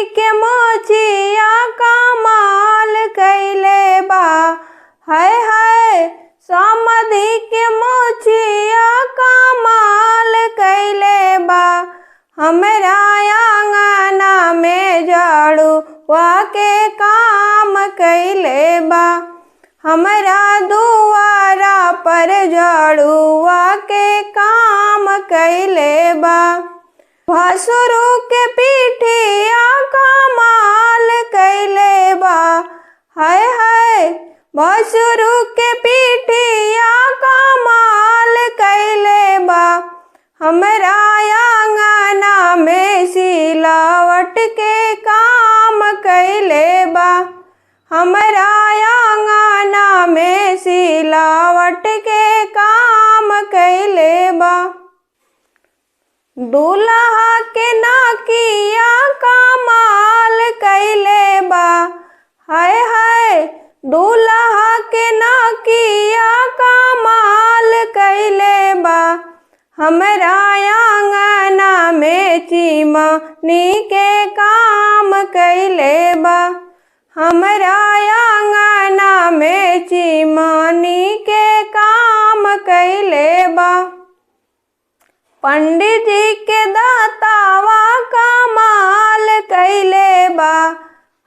के मोचिया कमाल कैले बा। हाय हाय समधी के मोचिया कमाल कैले बा। हमरा आंगना में झाड़ुआ के काम कैले बा। हमरा दुआरा पर झाड़ुआ के काम कैले बा। भसुरु के पीठिया कमाल कैले बा। हाय हाय भसुरु के पीठिया कमाल कैले बा। हमरा आंगना में सिलावट के काम कैले बा। हमरा आंगना में सिलावट के काम कैले बा। दूल्हा के नाकिया कमाल कैले बा। हाय हाय दूल्हा के नाकिया कमाल कैले बा। हमरा आंगना में चिमनी के काम कैले बा। हमरा आंगना में चिमनी के काम कैले बा। पंडित जी के दातावा कमाल कैले बा।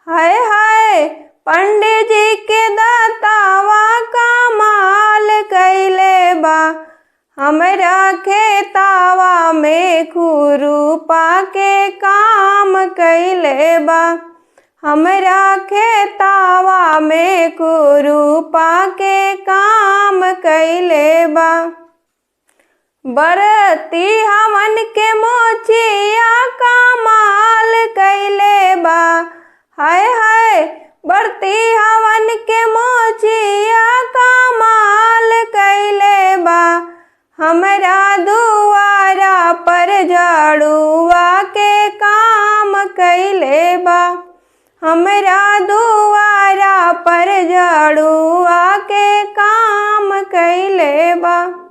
हाय हाय पंडित जी के दातावा कमाल कैले बा। हमरा खेतावा में खुरपा के काम कैले बा। हमरा खेतावा में खुरपा के काम कैले बा। बरती हमन के मोचिया कमाल कैले बा। हाय हाय बरती हमन के मोचिया कमाल कैले बा। हमरा दुआरा पर झाड़ुआ के काम कैले बा। हमरा दुआरा पर झाड़ुआ के काम कैले बा।